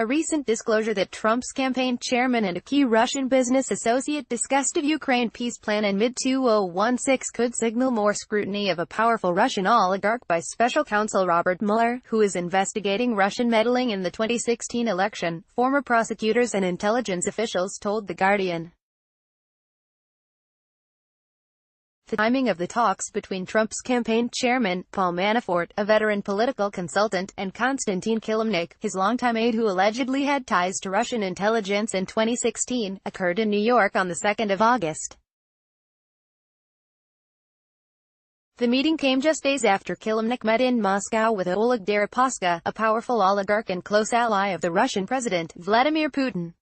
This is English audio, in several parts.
A recent disclosure that Trump's campaign chairman and a key Russian business associate discussed a Ukraine peace plan in mid-2016 could signal more scrutiny of a powerful Russian oligarch by special counsel Robert Mueller, who is investigating Russian meddling in the 2016 election, former prosecutors and intelligence officials told The Guardian. The timing of the talks between Trump's campaign chairman, Paul Manafort, a veteran political consultant, and Konstantin Kilimnik, his longtime aide who allegedly had ties to Russian intelligence in 2016, occurred in New York on the 2nd of August. The meeting came just days after Kilimnik met in Moscow with Oleg Deripaska, a powerful oligarch and close ally of the Russian President, Vladimir Putin.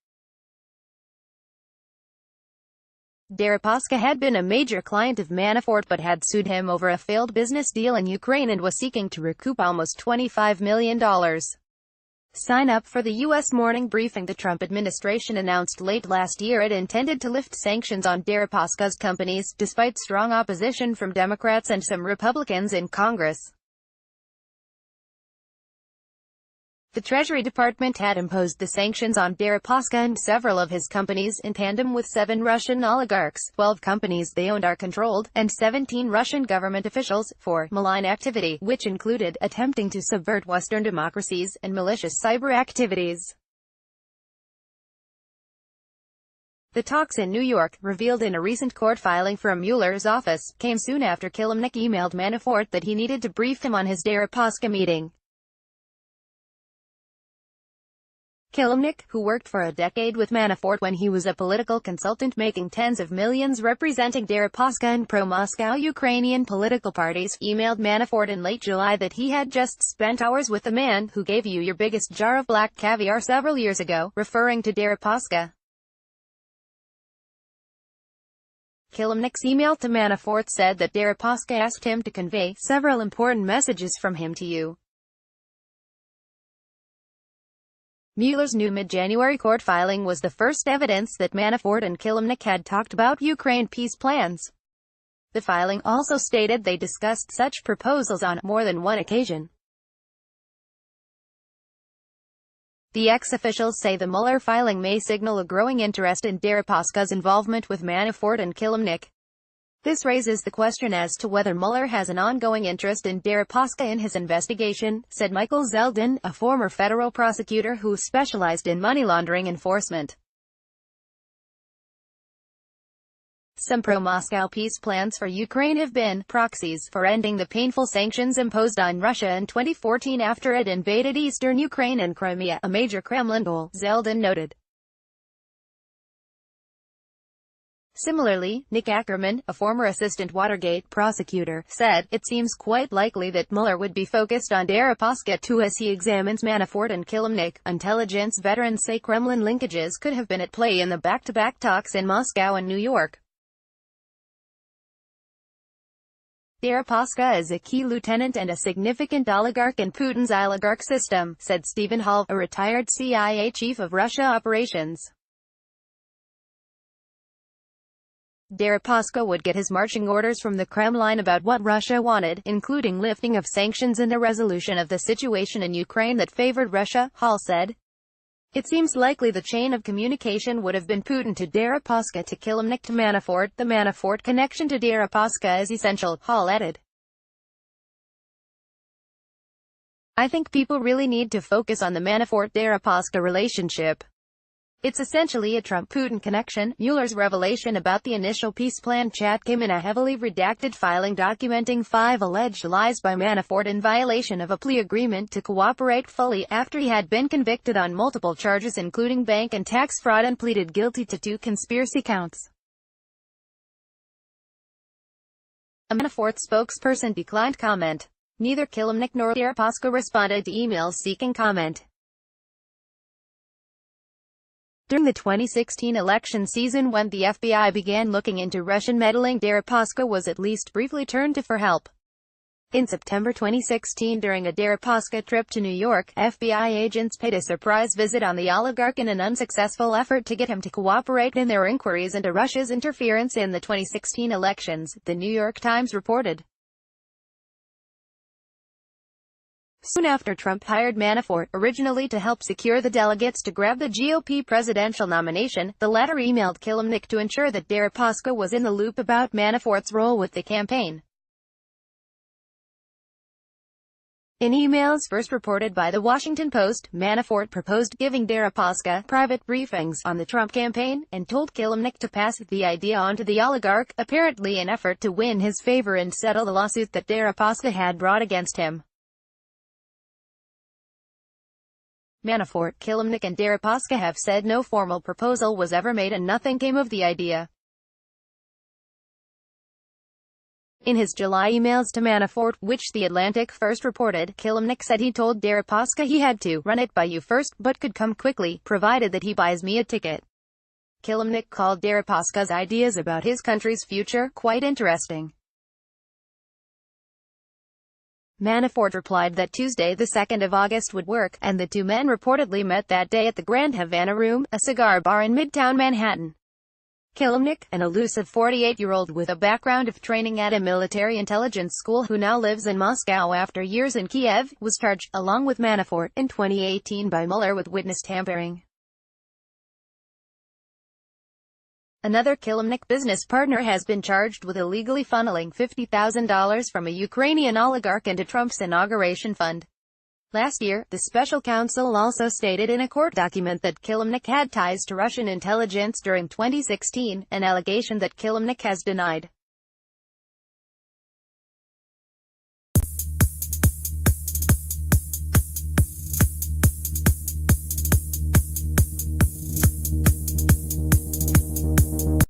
Deripaska had been a major client of Manafort but had sued him over a failed business deal in Ukraine and was seeking to recoup almost $25 million. Sign up for the U.S. morning briefing. The Trump administration announced late last year it intended to lift sanctions on Deripaska's companies, despite strong opposition from Democrats and some Republicans in Congress. The Treasury Department had imposed the sanctions on Deripaska and several of his companies, in tandem with 7 Russian oligarchs, 12 companies they owned are controlled, and 17 Russian government officials, for malign activity, which included attempting to subvert Western democracies, and malicious cyber activities. The talks in New York, revealed in a recent court filing from Mueller's office, came soon after Kilimnik emailed Manafort that he needed to brief him on his Deripaska meeting. Kilimnik, who worked for a decade with Manafort when he was a political consultant making tens of millions representing Deripaska and pro-Moscow Ukrainian political parties, emailed Manafort in late July that he had just spent hours with the man who gave you your biggest jar of black caviar several years ago, referring to Deripaska. Kilimnik's email to Manafort said that Deripaska asked him to convey several important messages from him to you. Mueller's new mid-January court filing was the first evidence that Manafort and Kilimnik had talked about Ukraine peace plans. The filing also stated they discussed such proposals on more than one occasion. The ex-officials say the Mueller filing may signal a growing interest in Deripaska's involvement with Manafort and Kilimnik. This raises the question as to whether Mueller has an ongoing interest in Deripaska in his investigation, said Michael Zeldin, a former federal prosecutor who specialized in money laundering enforcement. Some pro-Moscow peace plans for Ukraine have been proxies for ending the painful sanctions imposed on Russia in 2014 after it invaded eastern Ukraine and Crimea, a major Kremlin goal, Zeldin noted. Similarly, Nick Ackerman, a former assistant Watergate prosecutor, said, it seems quite likely that Mueller would be focused on Deripaska too as he examines Manafort and Kilimnik. Intelligence veterans say Kremlin linkages could have been at play in the back-to-back talks in Moscow and New York. Deripaska is a key lieutenant and a significant oligarch in Putin's oligarch system, said Stephen Hall, a retired CIA chief of Russia operations. Deripaska would get his marching orders from the Kremlin about what Russia wanted, including lifting of sanctions and a resolution of the situation in Ukraine that favored Russia, Hall said. It seems likely the chain of communication would have been Putin to Deripaska to Kilimnik to Manafort. The Manafort connection to Deripaska is essential, Hall added. I think people really need to focus on the Manafort-Deripaska relationship. It's essentially a Trump-Putin connection. Mueller's revelation about the initial peace plan chat came in a heavily redacted filing documenting 5 alleged lies by Manafort in violation of a plea agreement to cooperate fully, after he had been convicted on multiple charges including bank and tax fraud and pleaded guilty to 2 conspiracy counts. A Manafort spokesperson declined comment. Neither Kilimnik nor Deripaska responded to emails seeking comment. During the 2016 election season when the FBI began looking into Russian meddling, Deripaska was at least briefly turned to for help. In September 2016, during a Deripaska trip to New York, FBI agents paid a surprise visit on the oligarch in an unsuccessful effort to get him to cooperate in their inquiries into Russia's interference in the 2016 elections, The New York Times reported. soon after Trump hired Manafort, originally to help secure the delegates to grab the GOP presidential nomination. The latter emailed Kilimnik to ensure that Deripaska was in the loop about Manafort's role with the campaign. In emails first reported by The Washington Post, Manafort proposed giving Deripaska private briefings on the Trump campaign, and told Kilimnik to pass the idea on to the oligarch, apparently in an effort to win his favor and settle the lawsuit that Deripaska had brought against him. Manafort, Kilimnik and Deripaska have said no formal proposal was ever made and nothing came of the idea. In his July emails to Manafort, which The Atlantic first reported, Kilimnik said he told Deripaska he had to run it by you first, but could come quickly, provided that he buys me a ticket. Kilimnik called Deripaska's ideas about his country's future quite interesting. Manafort replied that Tuesday the 2nd of August would work, and the two men reportedly met that day at the Grand Havana Room, a cigar bar in Midtown Manhattan. Kilimnik, an elusive 48-year-old with a background of training at a military intelligence school who now lives in Moscow after years in Kiev, was charged, along with Manafort, in 2018 by Mueller with witness tampering. Another Kilimnik business partner has been charged with illegally funneling $50,000 from a Ukrainian oligarch into Trump's inauguration fund. Last year, the special counsel also stated in a court document that Kilimnik had ties to Russian intelligence during 2016, an allegation that Kilimnik has denied.